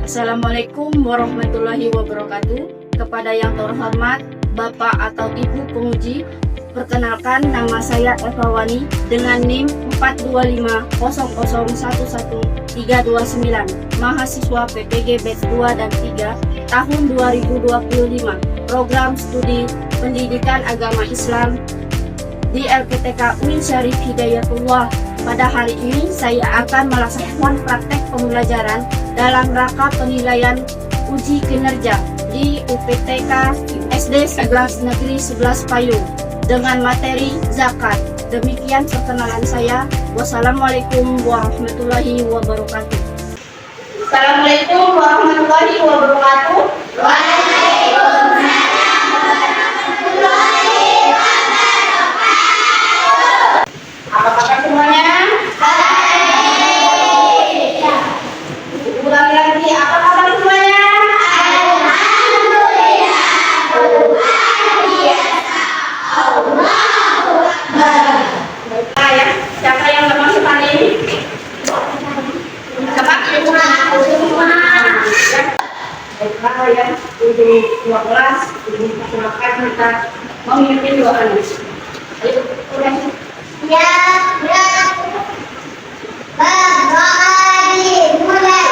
Assalamualaikum warahmatullahi wabarakatuh. Kepada yang terhormat Bapak atau Ibu penguji, perkenalkan nama saya Eva Wani dengan NIM 42500113229, mahasiswa PPG Batch 2 dan 3 tahun 2025, program studi pendidikan agama Islam di LPTK UIN Syarif Hidayatullah. Pada hari ini saya akan melaksanakan praktek pembelajaran dalam rangka penilaian uji kinerja di UPTK SD 11 Negeri 11 Payung dengan materi zakat. Demikian perkenalan saya. Wassalamualaikum warahmatullahi wabarakatuh. Assalamualaikum warahmatullahi wabarakatuh. Waalaikumsalam warahmatullahi wabarakatuh. Apa kabar semuanya? Baik. Ulangi lagi, apa kabar semuanya? Alhamdulillah. Allahu Akbar. Baiklah ya, siapa yang lemah sekali ini? Coba semua. Baiklah ya, untuk 12 silakan kita memimpin doanya. Ayo, udah. Ya, mulai.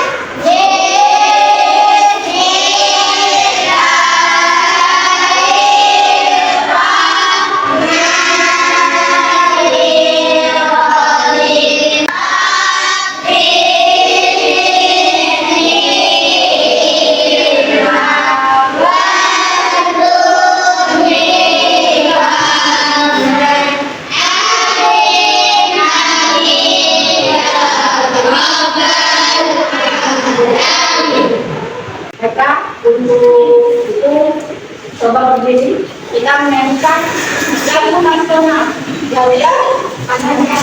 Untuk itu coba berdiri, kita menyanyikan lagu nasional. Ya, selanjutnya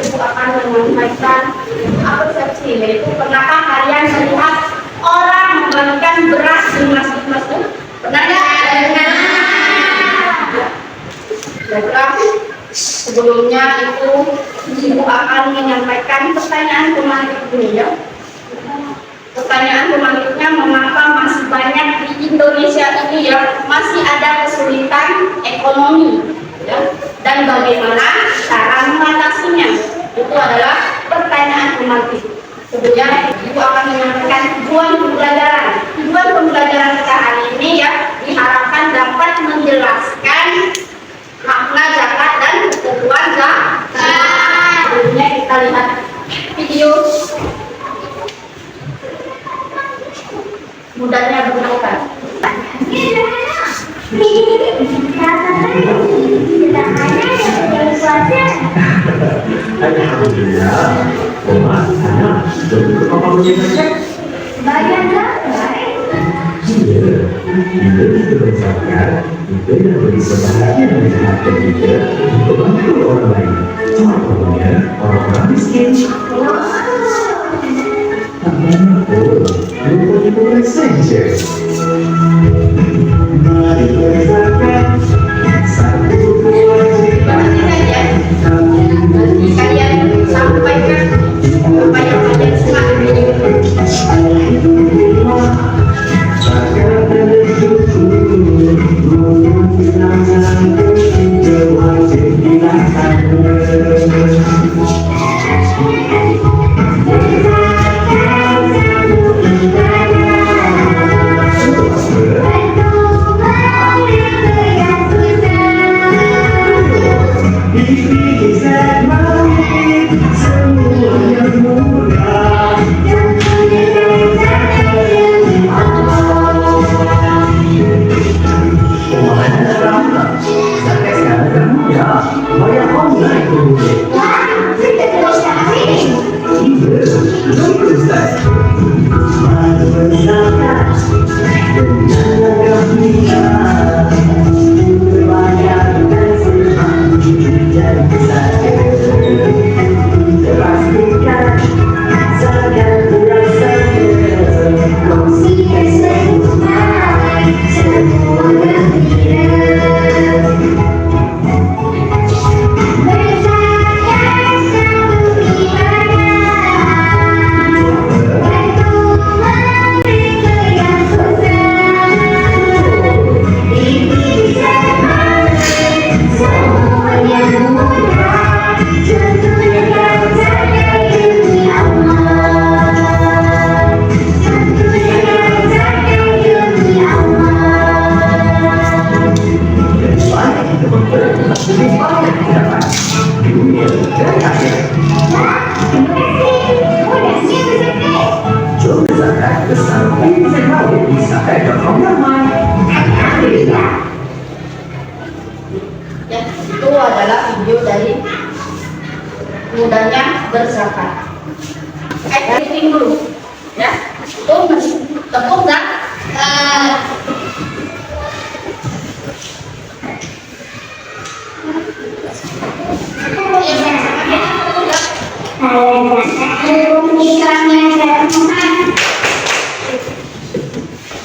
itu akan menyampaikan persepsi, yaitu pernahkah kalian melihat orang membagikan beras di masjid-masjid? Pernah nggak? Baiklah, sebelumnya itu Ibu akan menyampaikan pertanyaan pemantik dulu ya. Pertanyaan pemantiknya, mengapa masih banyak di Indonesia ini ya masih ada kesulitan ekonomi ya, dan bagaimana cara mengatasinya? Itu adalah pertanyaan pemantik. Sebelumnya Ibu akan menyampaikan tujuan pembelajaran. Tujuan pembelajaran kita hari ini ya diharapkan dapat menjelaskan makna zakat dan ketentuan zakat. Sebelumnya kita lihat video mudahnya berbuka. Alhamdulillah, sana sudah apa punya saja? Bagian baik. Iya, kita bisa zakat, kita yang beri sebahagian dari harta kita untuk bantu orang lain. Contohnya orang-orang miskin. Lupa saja. Mari berzakat, satu kewajiban. Kalian sampaikan apa yang kalian senangi. Kau Ya, itu adalah video dari mudahnya berzakat. Editing dulu, ya. Itu tepung dan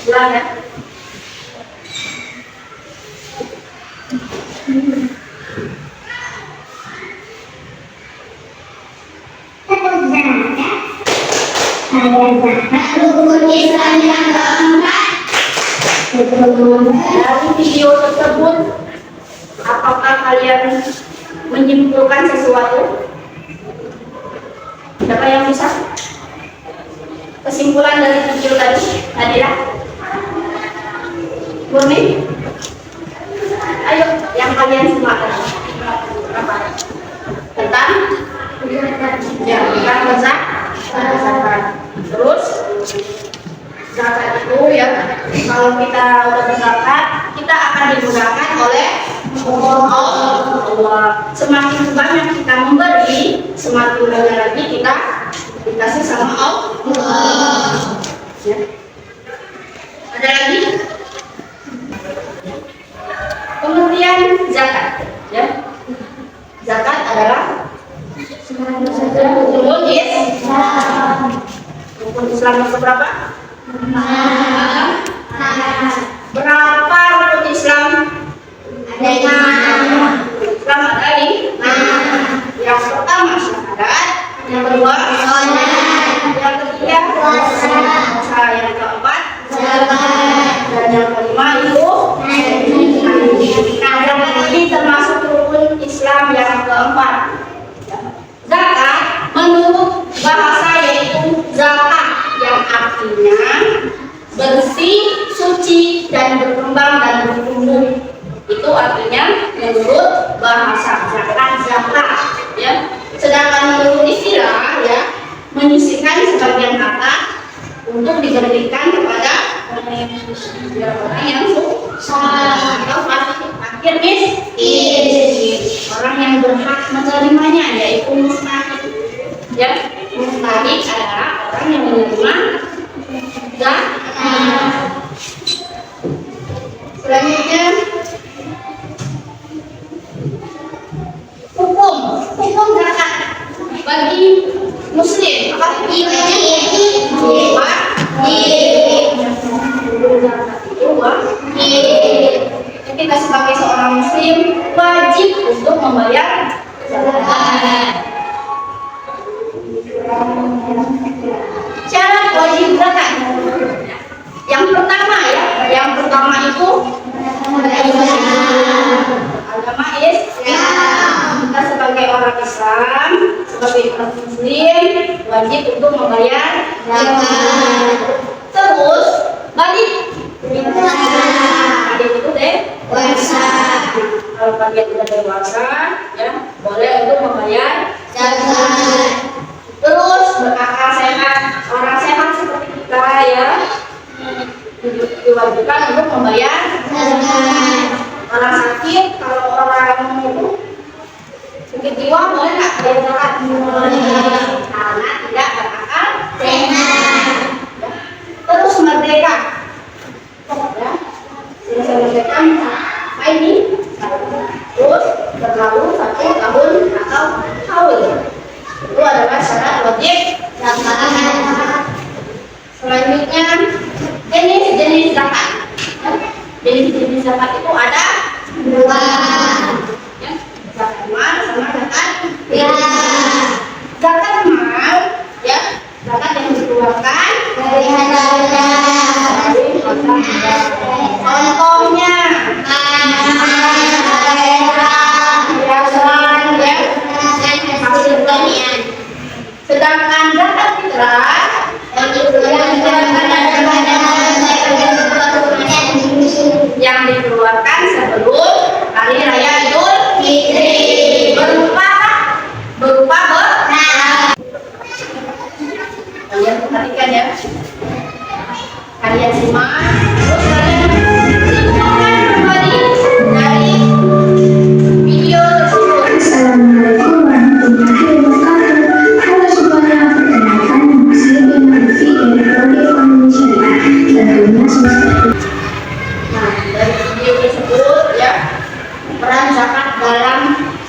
ulang ya. Dari video tersebut, apakah kalian menyimpulkan sesuatu? Siapa yang bisa? Kesimpulan dari video tadi, Nadira? Murni? Ayo, yang kalian simak apa? Tentang? Ya, tentang berzakat. Terus zakat itu ya, kalau kita udah berzakat, kita akan dimudahkan oleh Allah. Semakin banyak kita memberi, semakin banyak lagi kita dikasih sama Allah. Ya. Ada lagi? Pengertian zakat, ya. Zakat adalah rukun Islam yang seberapa? Berapa rukun Islam? Ada 5. Islam ada 5. Yang pertama syahadat, yang kedua yang ketiga puasa, yang keempat dan yang kelima itu ini termasuk rukun Islam yang keempat. Zakat menurut bahasa yaitu zakat, yang artinya bersih, suci, dan berkembang dan bertumbuh. Itu artinya menurut bahasa zakat, ya. Sedangkan menurut istilah, ya, menyisihkan sebagian harta untuk diberikan kepada orang yang susah atau fakir miskin, orang yang berhak menerimanya, yaitu mustahik. Ya, mustahik adalah orang yang menerima zakat. Selanjutnya, hukum zakat bagi muslim apa? Kita sebagai seorang muslim wajib untuk membayar zakat. Syarat wajib zakat yang pertama, ya, yang pertama itu agama Islam. Kita sebagai orang Islam, sebagai orang muslim wajib untuk membayar zakat. Terus balik itu dewasa. Kalau kalian sudah dewasa, ya, boleh untuk membayar zakat. Terus berakal sehat, orang sehat seperti kita, ya, diwajibkan untuk membayar zakat. Orang sakit, kalau orang itu sakit jiwa, boleh nggak bayar zakat? Karena tidak berakal sehat. Terus merdeka, ya, selesai merdeka ini, terus berlalu 1 tahun atau haul. Itu adalah syarat wajib zakat. Selanjutnya zakat itu ada dua. Ya, zakat mal sama zakat fitrah. Zakat mal, ya, zakat yang dikeluarkan dari harta benda. Contohnya, perhiasan, ya, hasil pertanian. Sedangkan zakat fitrah yang dikeluarkan sebelum hari raya Idul Fitri berupa beras. Kalian perhatikan ya, kalian simak, terus kalian simpulkan kembali dari video tersebut. Assalamualaikum warahmatullahi wabarakatuh. Halo semuanya, perkenalkan nama saya Bima Lutfi dari Prodi Ekonomi Syariah. Tentunya semester. Nah, dari video tersebut ya, peran zakat dalam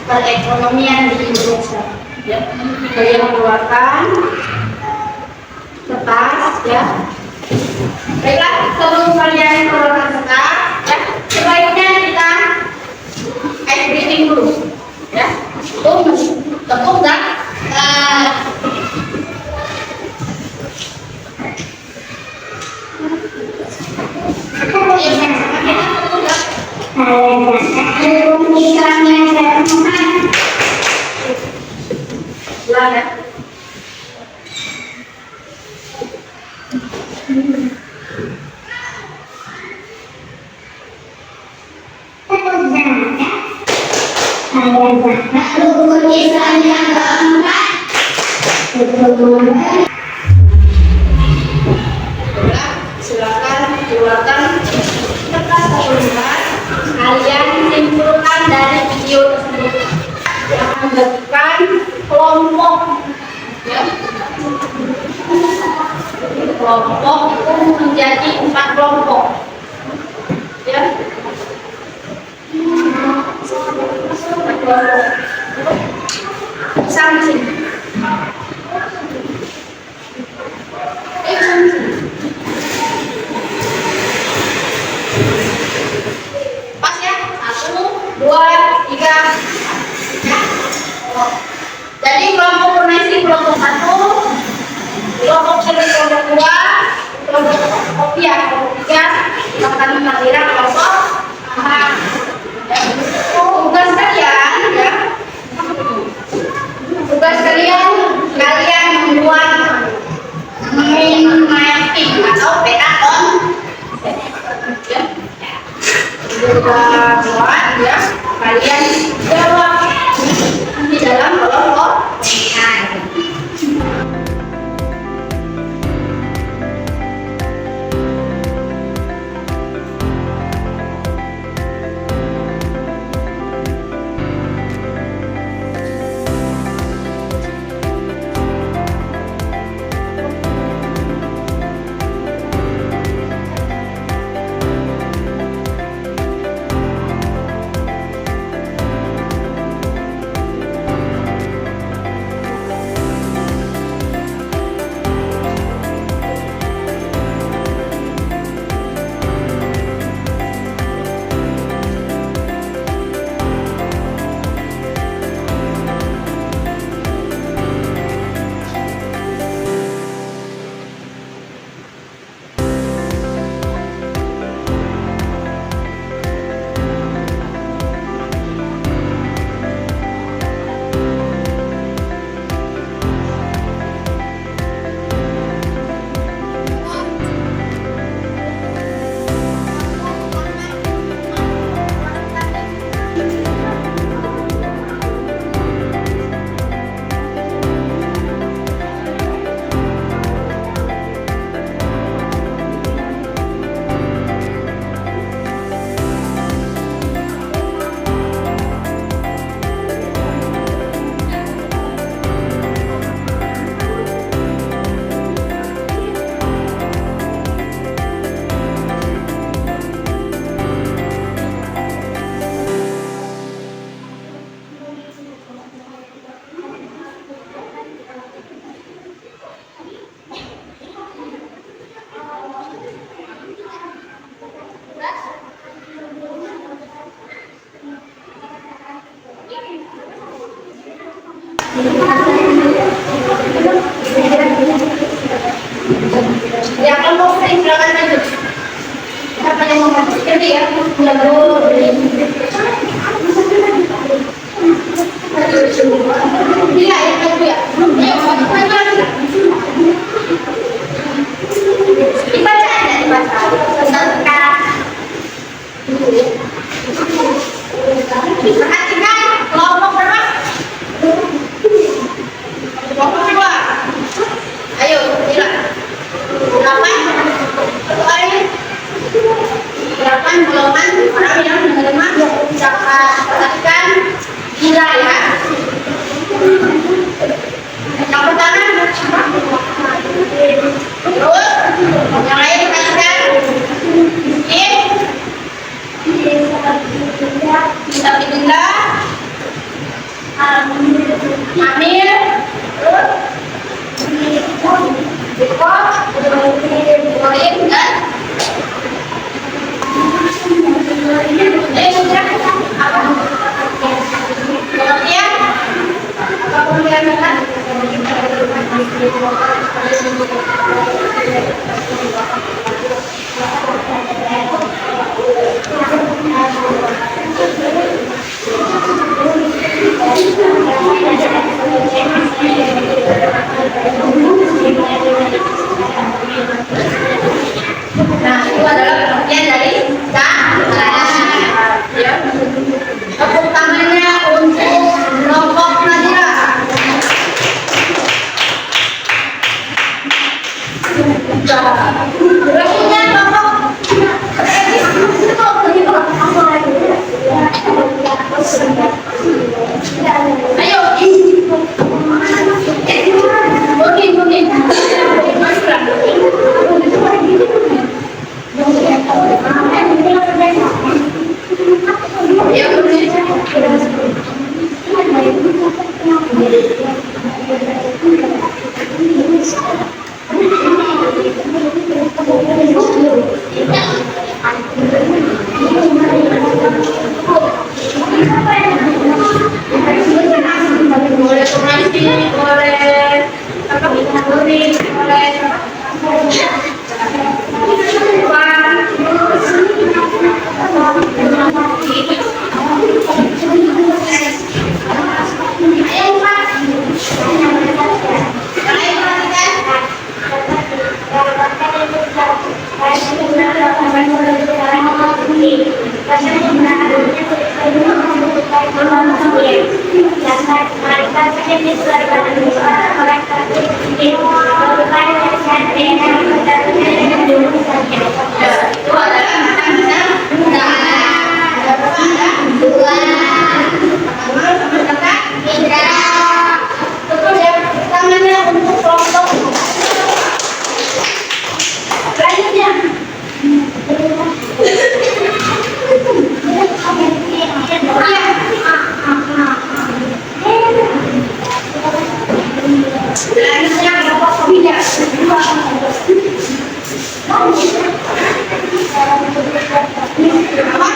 perekonomian di Indonesia. Ya, kalian mengeluarkan kertas ya. Baiklah, sebelum kalian mengeluarkan kertas, ya, sebaiknya kita ice breathing dulu, ya. Tepuk dan ulang ya. Rukun Islam yang keempat. Silakan keluarkan kertas keluar. Kalian simpulkan dari video tersebut. Akan bagikan kelompok, ya. Kelompok itu menjadi 4 kelompok, ya. 4 kelompok. Sama sini. Pas ya, 1, 2, 3. Ya. Jadi kelompok Purnesi kelompok 1, kelompok Seri kelompok 2, kelompok Opia kelompok 3, bahkan Madira kelompok 4. Ya. Tugas kalian, ya. Tugas kalian membuat mapping atau peta konsep. Ya. Sudah buat, ya, kalian jawab di dalam kelompok komentar. Ya, kelompok saya silakan lanjut. Siapa yang mau maju? Jadi ya, Bila ya, maju ya. Ayo, maju lagi. Dibaca aja, dibaca. Sekarang. Perhatikan kelompok berapa? Kelompok dua. Ayo, Bila. 8 golongan orang yang menerima zakat. Perhatikan Bila ya. Yang pertama, terus yang lain perhatikan. Bisa ditunda. Amir, terus Ibrahim dan apa? Pengertian? Apa pengertian? Nah, itu adalah pengertian dari zakat. Ya. Tepuk tangannya untuk kelompok Nadira. Berikutnya kelompok ayo. Mungkin. Ya, boleh komunikasi, boleh apa?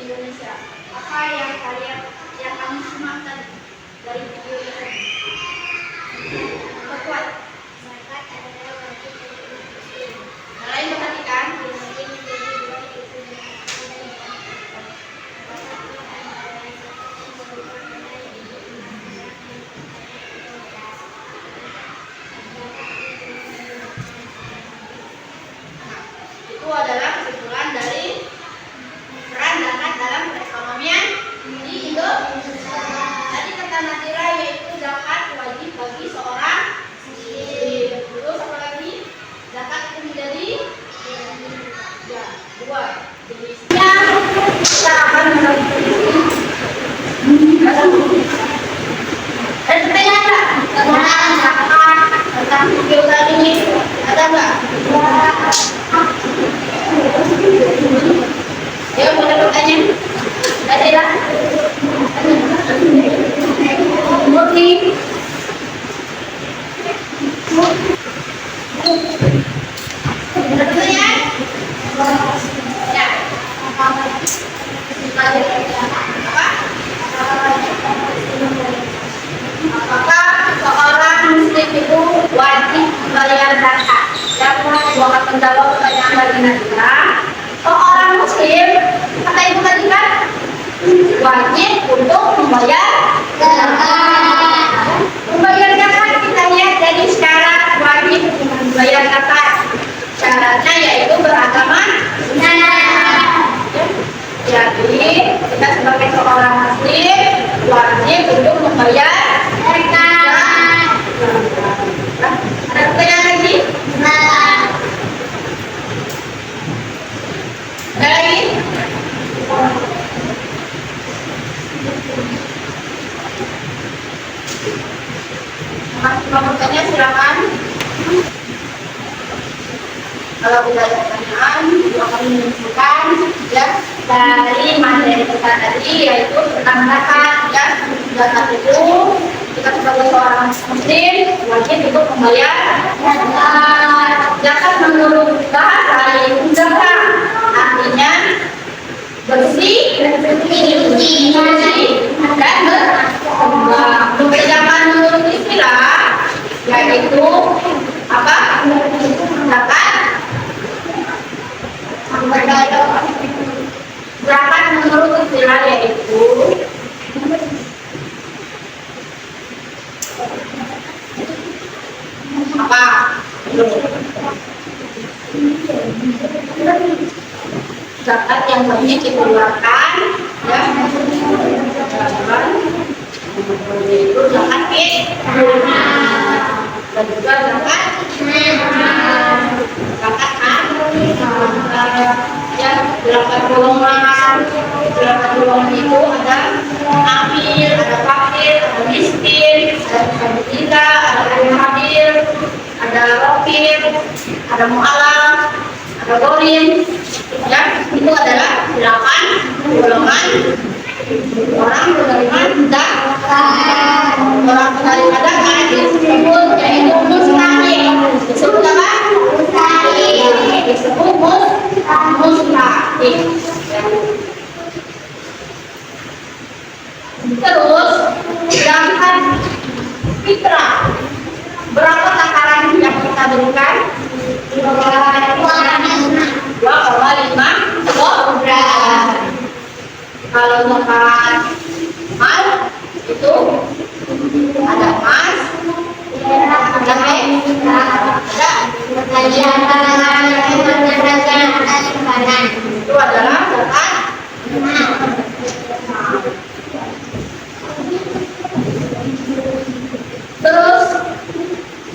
Indonesia. Apa yang kamu simakkan dari video ini? Berkuat. Lain perhatikan. Itu adalah kesimpulan dari peran adalah seorang muslim, kata ibu tadi kan, wajib untuk membayar zakat. Membayar zakat kita lihat dari syarat wajib membayar zakat. Syaratnya yaitu beragama Islam. Jadi kita sebagai seorang muslim wajib untuk membayar zakat. Ada pertanyaan lagi? Ada lagi? Masih mau bertanya silakan. Kalau tidak ada pertanyaan, akan menunjukkan ya dari materi kita tadi yaitu tentang zakat ya. Zakat itu kita sebagai seorang muslim wajib untuk membayar zakat. Zakat menurut bahasa yaitu zakat artinya bersih, dan berkembang. Sedangkan menurut istilah yaitu apa? Zakat. Zakat menurut istilah yaitu apa? Zakat yang banyak dikeluarkan ya, itu zakat dan juga zakat ya, 8 golongan itu ada amil, ada fakir, ada miskin, ada bisa, ada hadir, ada rokir, ada mu'alaf, ada gorim ya, itu adalah 8 golongan orang penerima zakat. Orang penerima zakat disebut yaitu mustahik. Disebut apa? Mustahik. Disebut mustahik. Terus zakat fitrah. Berapa takaran yang kita berikan? 2,5 kilogram. Kalau zakat emas itu ada emas, ada itu adalah zakat. Terus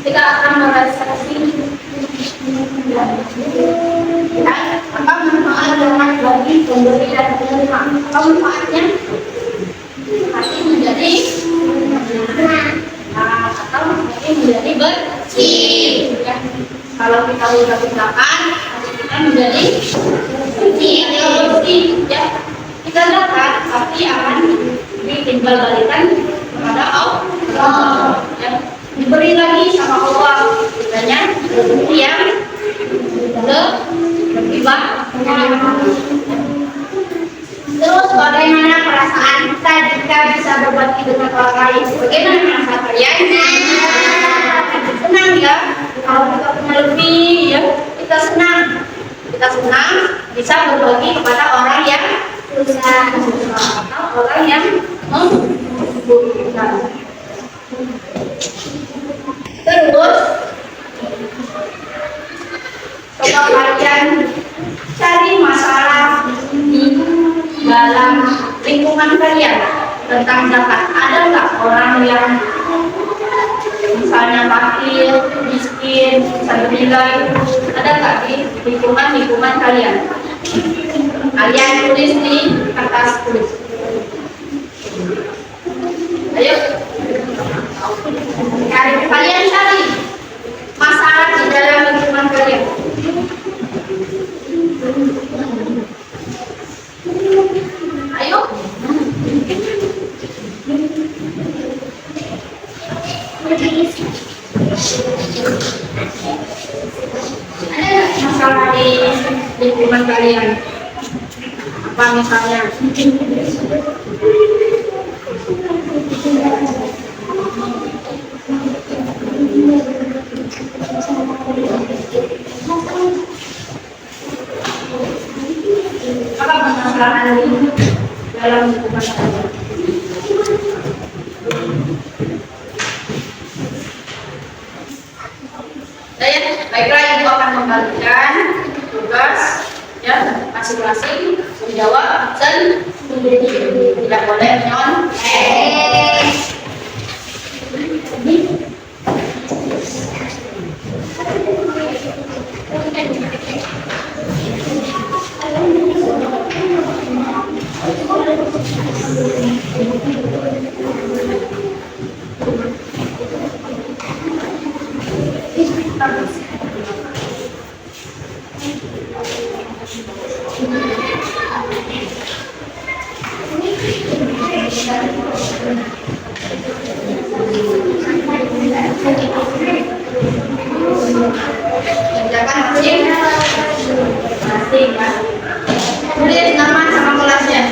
kita akan merealisasi apa manfaat zakat bagi pemberi dan penerima. Apa manfaatnya? Hati menjadi atau hati menjadi bersih. Ya. Kalau kita sudah zakat, hati kita menjadi bersih. Ya. Kita zakat pasti akan ditimbal balikan kepada Allah. Ya. Diberi lagi sama Allah katanya rezeki yang lebih banyak. Terus bagaimana perasaan kita jika bisa berbagi dengan orang lain? Bagaimana perasaan kalian? Senang ya, kalau kita punya lebih ya, kita senang bisa berbagi kepada orang yang susah atau orang yang membutuhkan. Terus coba kalian cari masalah di dalam lingkungan kalian tentang zakat. Ada nggak orang yang misalnya fakir, miskin, bisa bernilai? Ada nggak di lingkungan kalian? Kalian tulis di kertas tulis. Ayo, kalian cari masalah di dalam lingkungan kalian. Ayo. Ada masalah di lingkungan kalian? Apa misalnya? Baiklah, ibu akan membagikan tugas ya masing-masing menjawab absen. Tidak boleh nyon. Kerjakan masing-masing ya. Tulis nama sama kelasnya.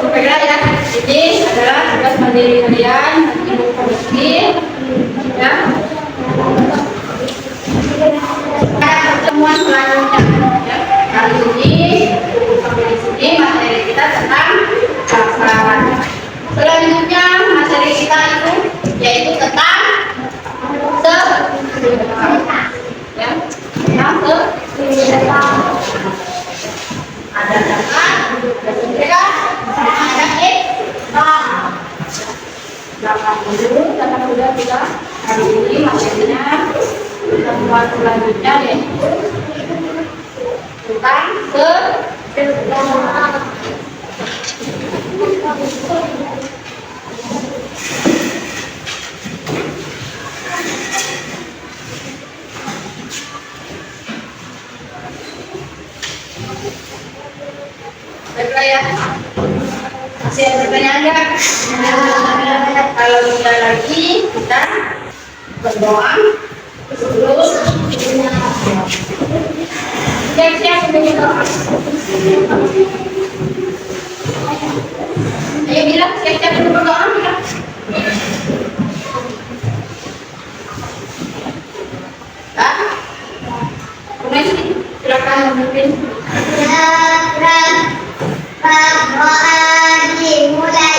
Baiklah ya, ini adalah tugas mandiri kalian. Ibu komisi ya. Ada pertemuan selanjutnya ya. Kali ini sampai di sini materi kita tentang pasangan. Selanjutnya materi kita itu yaitu tentang ya, ada dapat, mereka ada dapat sudah kita hari ini materinya pertemuan selanjutnya yaitu tentang baiklah ya. Masih ada pertanyaan enggak? Kalau tidak lagi kita berdoa terus siap-siap untuk berdoa. Ayo bilang siap-siap untuk berdoa. Silakan memimpin. Dimulai.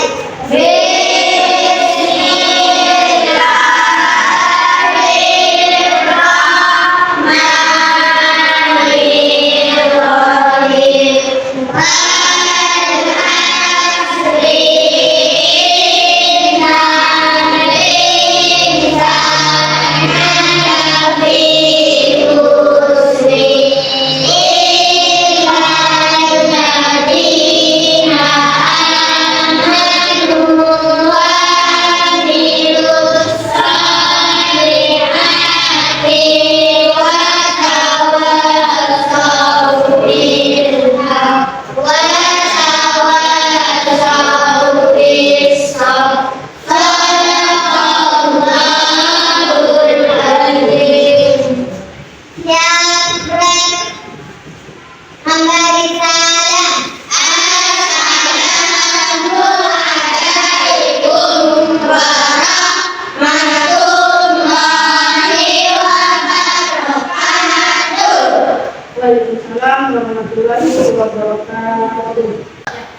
Waalaikumsalam warahmatullahi wabarakatuh.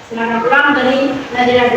Selamat pulang dari Nadira.